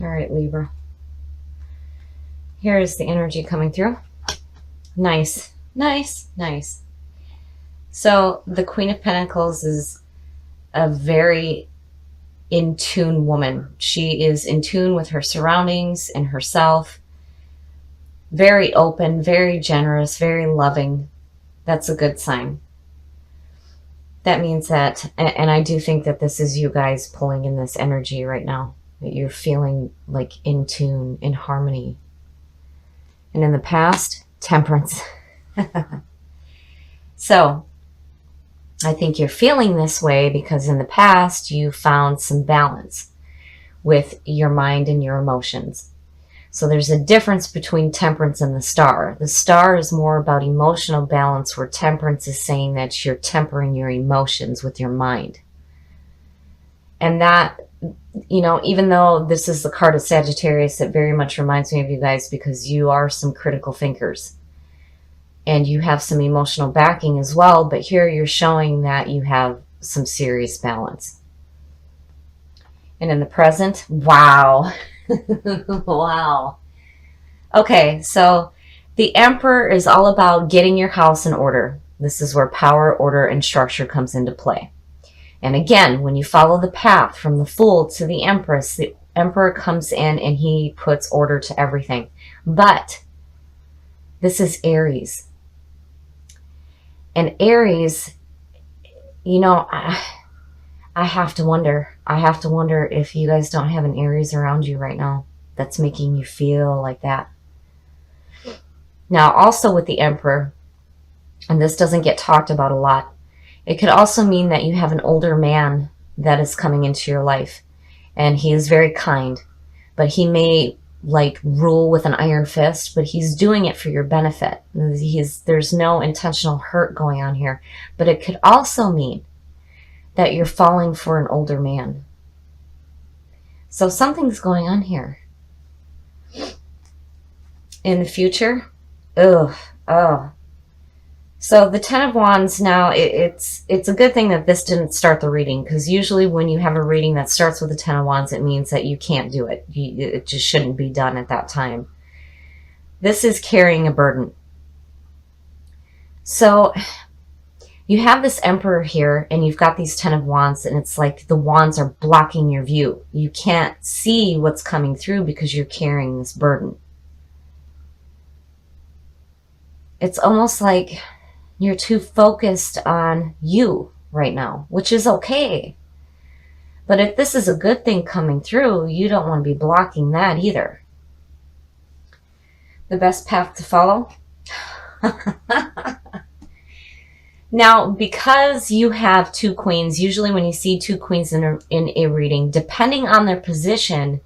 All right, Libra. Here is the energy coming through. Nice, nice, nice. So the Queen of Pentacles is a very in tune woman. She is in tune with her surroundings and herself. Very open, very generous, very loving. That's a good sign. That means that, and I do think that this is you guys pulling in this energy right now, that you're feeling like in tune, in harmony. And in the past, temperance. So I think you're feeling this way because in the past you found some balance with your mind and your emotions. So there's a difference between temperance and the star. The star is more about emotional balance, where temperance is saying that you're tempering your emotions with your mind. And that, you know, even though this is the card of Sagittarius, it very much reminds me of you guys because you are some critical thinkers. And you have some emotional backing as well, but here you're showing that you have some serious balance. And in the present, wow. Wow. Okay, so the Emperor is all about getting your house in order. This is where power, order, and structure comes into play. And again, when you follow the path from the Fool to the Empress, the Emperor comes in and he puts order to everything. But this is Aries. And Aries, you know, I have to wonder. I have to wonder if you guys don't have an Aries around you right now that's making you feel like that. Now, also with the Emperor, and this doesn't get talked about a lot, it could also mean that you have an older man that is coming into your life. And he is very kind, but he may like rule with an iron fist, but he's doing it for your benefit. There's no intentional hurt going on here. But it could also mean that you're falling for an older man. So something's going on here. In the future, oh. So the Ten of Wands now, it's a good thing that this didn't start the reading, because usually when you have a reading that starts with the Ten of Wands, it means that you can't do it. It just shouldn't be done at that time. This is carrying a burden. So you have this Emperor here, and you've got these Ten of Wands, and it's like the wands are blocking your view. You can't see what's coming through because you're carrying this burden. It's almost like you're too focused on you right now, which is okay. But if this is a good thing coming through, you don't want to be blocking that either. The best path to follow? Now, because you have two queens, usually when you see two queens in a reading, depending on their position,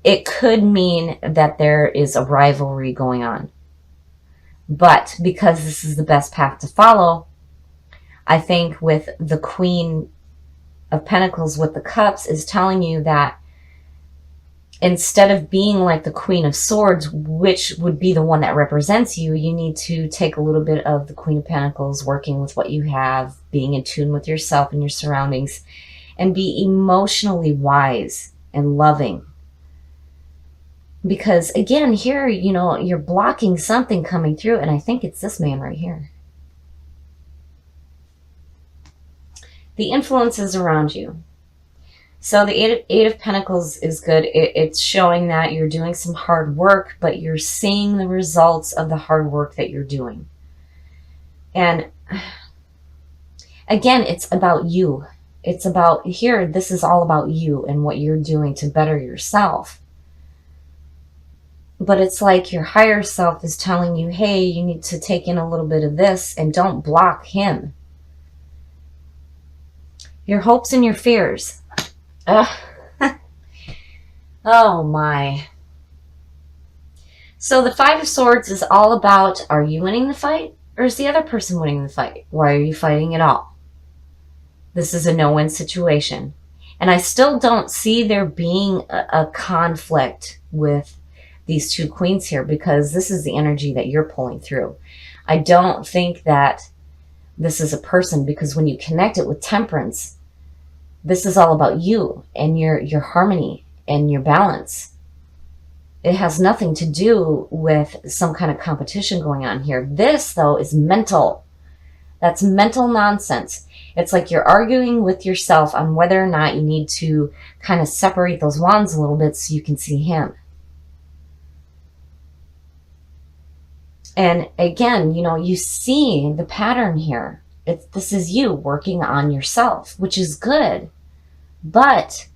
it could mean that there is a rivalry going on. But because this is the best path to follow, I think with the Queen of Pentacles with the Cups is telling you that instead of being like the Queen of Swords, which would be the one that represents you, you need to take a little bit of the Queen of Pentacles, working with what you have, being in tune with yourself and your surroundings, and be emotionally wise and loving. Because again, here, you know, you're blocking something coming through, and I think it's this man right here. The influences around you. So the Eight of Pentacles is good. It's showing that you're doing some hard work, but you're seeing the results of the hard work that you're doing. And again, it's about you. It's about here, this is all about you and what you're doing to better yourself. But it's like your higher self is telling you, hey, you need to take in a little bit of this and don't block him. Your hopes and your fears. Oh my. So the Five of Swords is all about, are you winning the fight or is the other person winning the fight? Why are you fighting at all? This is a no-win situation. And I still don't see there being a conflict with these two queens here, because this is the energy that you're pulling through. I don't think that this is a person, because when you connect it with Temperance, this is all about you and your harmony and your balance. It has nothing to do with some kind of competition going on here. This, though, is mental. That's mental nonsense. It's like you're arguing with yourself on whether or not you need to kind of separate those wands a little bit so you can see him. And again, you know, you see the pattern here. This is you working on yourself, which is good. But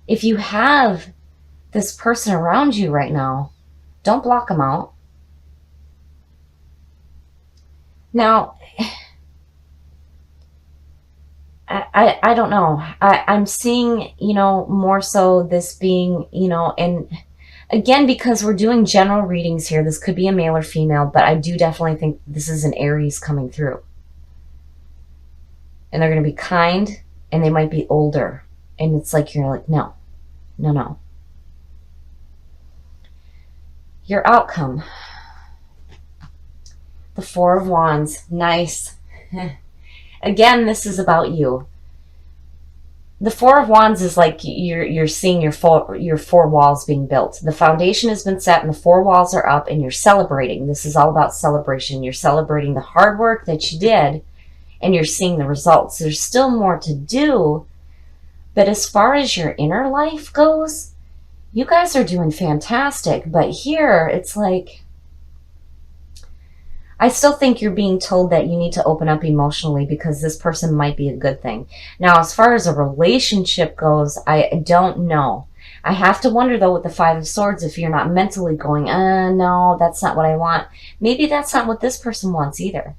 if you have this person around you right now, don't block them out. Now, I don't know. I'm seeing, you know, more so this being, you know, and again, because we're doing general readings here, this could be a male or female, but I do definitely think this is an Aries coming through. And they're going to be kind, and they might be older. And it's like, you're like, no, no, no. Your outcome. The Four of Wands. Nice. Again, this is about you. The Four of Wands is like you're seeing your four walls being built. The foundation has been set and the four walls are up, and you're celebrating. This is all about celebration. You're celebrating the hard work that you did, and you're seeing the results. There's still more to do, but as far as your inner life goes, you guys are doing fantastic. But here, it's like, I still think you're being told that you need to open up emotionally because this person might be a good thing. Now, as far as a relationship goes, I don't know. I have to wonder, though, with the Five of Swords, if you're not mentally going, no, that's not what I want. Maybe that's not what this person wants either.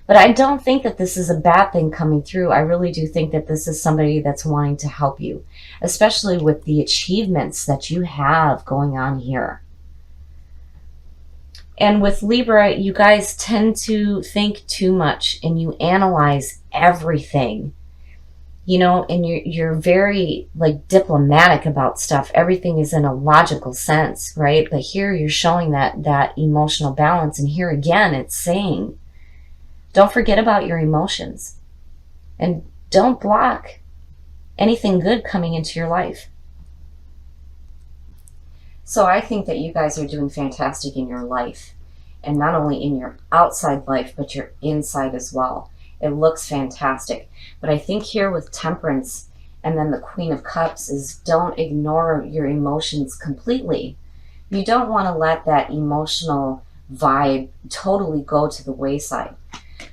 But I don't think that this is a bad thing coming through. I really do think that this is somebody that's wanting to help you, especially with the achievements that you have going on here. And with Libra, you guys tend to think too much and you analyze everything, you know, and you're very like diplomatic about stuff. Everything is in a logical sense, right? But here you're showing that emotional balance. And here again, it's saying, don't forget about your emotions and don't block anything good coming into your life. So I think that you guys are doing fantastic in your life, and not only in your outside life, but your inside as well. It looks fantastic. But I think here with Temperance and then the Queen of Cups is, don't ignore your emotions completely. You don't want to let that emotional vibe totally go to the wayside.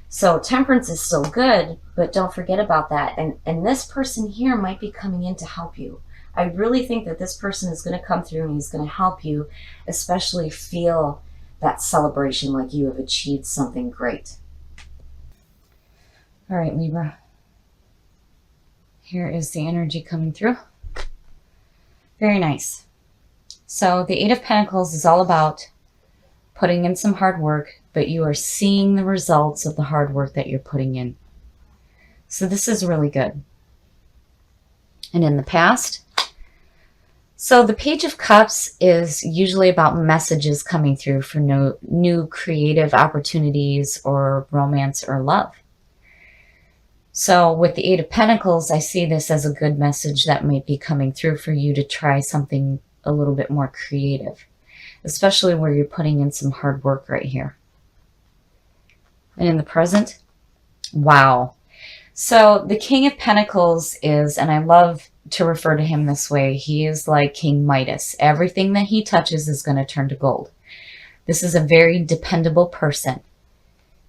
So Temperance is still good, but don't forget about that. And this person here might be coming in to help you. I really think that this person is going to come through and he's going to help you, especially feel that celebration like you have achieved something great. All right, Libra. Here is the energy coming through. Very nice. So the Eight of Pentacles is all about putting in some hard work, but you are seeing the results of the hard work that you're putting in. So this is really good. And in the past, so the Page of Cups is usually about messages coming through for new creative opportunities or romance or love. So with the Eight of Pentacles, I see this as a good message that might be coming through for you to try something a little bit more creative, especially where you're putting in some hard work right here. And in the present, wow. So the King of Pentacles is, and I love to refer to him this way, he is like King Midas. Everything that he touches is going to turn to gold. This is a very dependable person.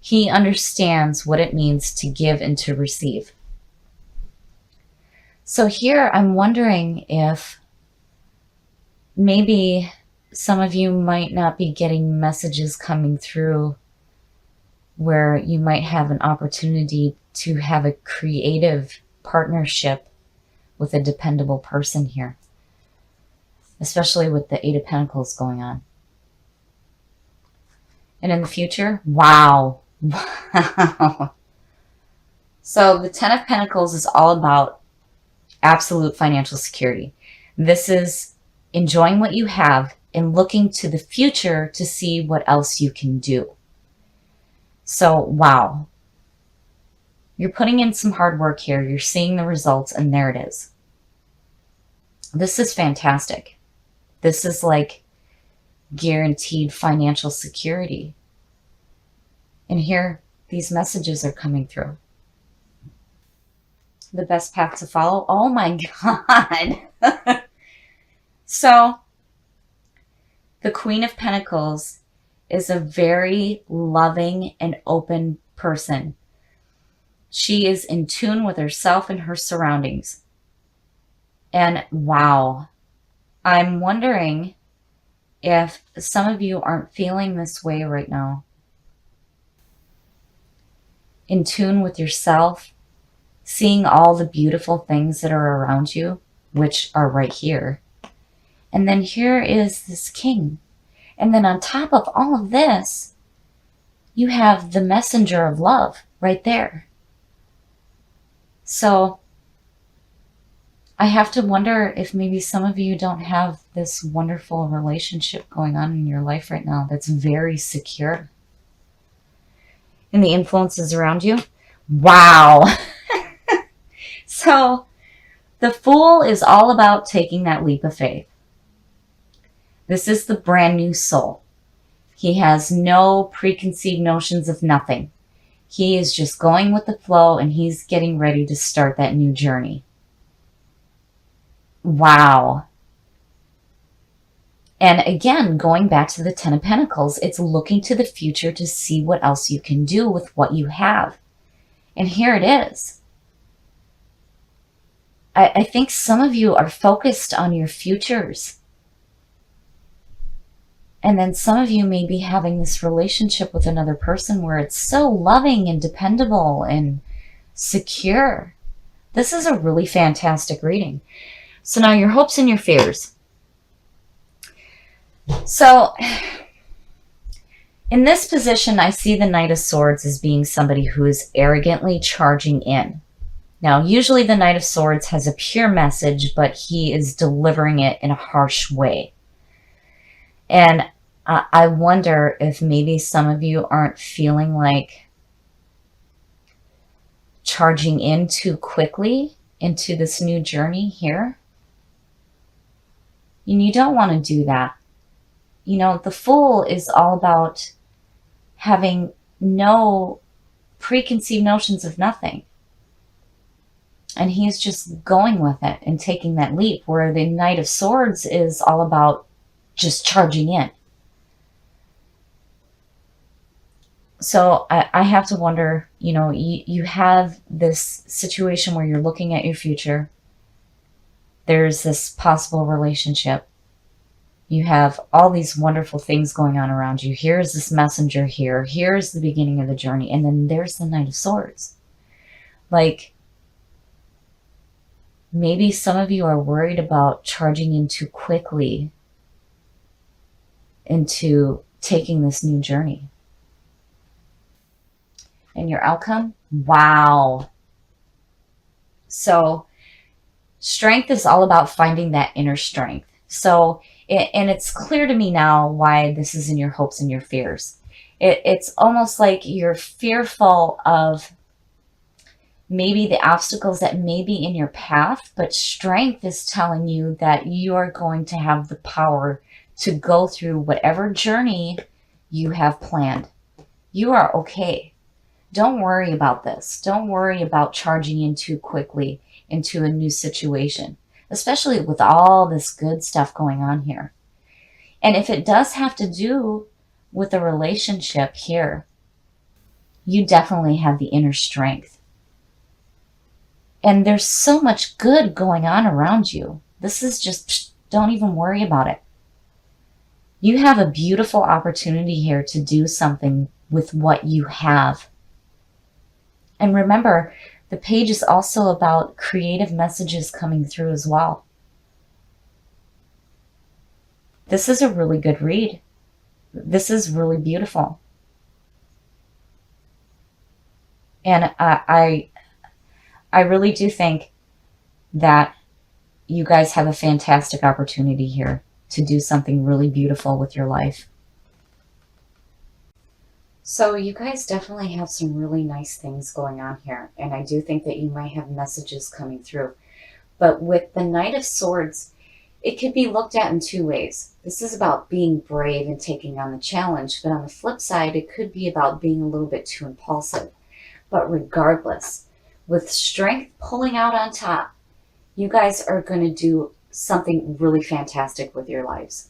He understands what it means to give and to receive. So here I'm wondering if maybe some of you might not be getting messages coming through where you might have an opportunity to have a creative partnership with a dependable person here, especially with the Eight of Pentacles going on. And in the future, wow. Wow. So the Ten of Pentacles is all about absolute financial security. This is enjoying what you have and looking to the future to see what else you can do. So, wow. You're putting in some hard work here. You're seeing the results, and there it is. This is fantastic. This is like guaranteed financial security. And here, these messages are coming through. The best path to follow. Oh my God. So, the Queen of Pentacles is a very loving and open person. She is in tune with herself and her surroundings. And wow, I'm wondering if some of you aren't feeling this way right now. In tune with yourself, seeing all the beautiful things that are around you, which are right here. And then here is this king. And then on top of all of this, you have the messenger of love right there. So I have to wonder if maybe some of you don't have this wonderful relationship going on in your life right now that's very secure. And the influences around you. Wow. So the Fool is all about taking that leap of faith. This is the brand new soul. He has no preconceived notions of nothing. He is just going with the flow, and he's getting ready to start that new journey. Wow. And again, going back to the Ten of Pentacles, it's looking to the future to see what else you can do with what you have. And here it is. I think some of you are focused on your futures. And then some of you may be having this relationship with another person where it's so loving and dependable and secure. This is a really fantastic reading. So now your hopes and your fears. So in this position, I see the Knight of Swords as being somebody who is arrogantly charging in. Now, usually the Knight of Swords has a pure message, but he is delivering it in a harsh way. And I wonder if maybe some of you aren't feeling like charging in too quickly into this new journey here. And you don't want to do that. You know, the Fool is all about having no preconceived notions of nothing. And he's just going with it and taking that leap, where the Knight of Swords is all about just charging in. So I have to wonder, you know, you have this situation where you're looking at your future. There's this possible relationship. You have all these wonderful things going on around you. Here's this messenger here. Here's the beginning of the journey. And then there's the Knight of Swords. Like, maybe some of you are worried about charging in too quickly into taking this new journey. And your outcome? Wow. So strength is all about finding that inner strength. So, and it's clear to me now why this is in your hopes and your fears. It's almost like you're fearful of maybe the obstacles that may be in your path, but strength is telling you that you are going to have the power to go through whatever journey you have planned. You are okay. Don't worry about this. Don't worry about charging in too quickly into a new situation, especially with all this good stuff going on here. And if it does have to do with a relationship here, you definitely have the inner strength. And there's so much good going on around you. This is just, don't even worry about it. You have a beautiful opportunity here to do something with what you have. And remember, the page is also about creative messages coming through as well. This is a really good read. This is really beautiful. And I really do think that you guys have a fantastic opportunity here to do something really beautiful with your life. So you guys definitely have some really nice things going on here. And I do think that you might have messages coming through. But with the Knight of Swords, It could be looked at in two ways. This is about being brave and taking on the challenge, but on the flip side, it could be about being a little bit too impulsive. But regardless, with strength pulling out on top, you guys are going to do something really fantastic with your lives.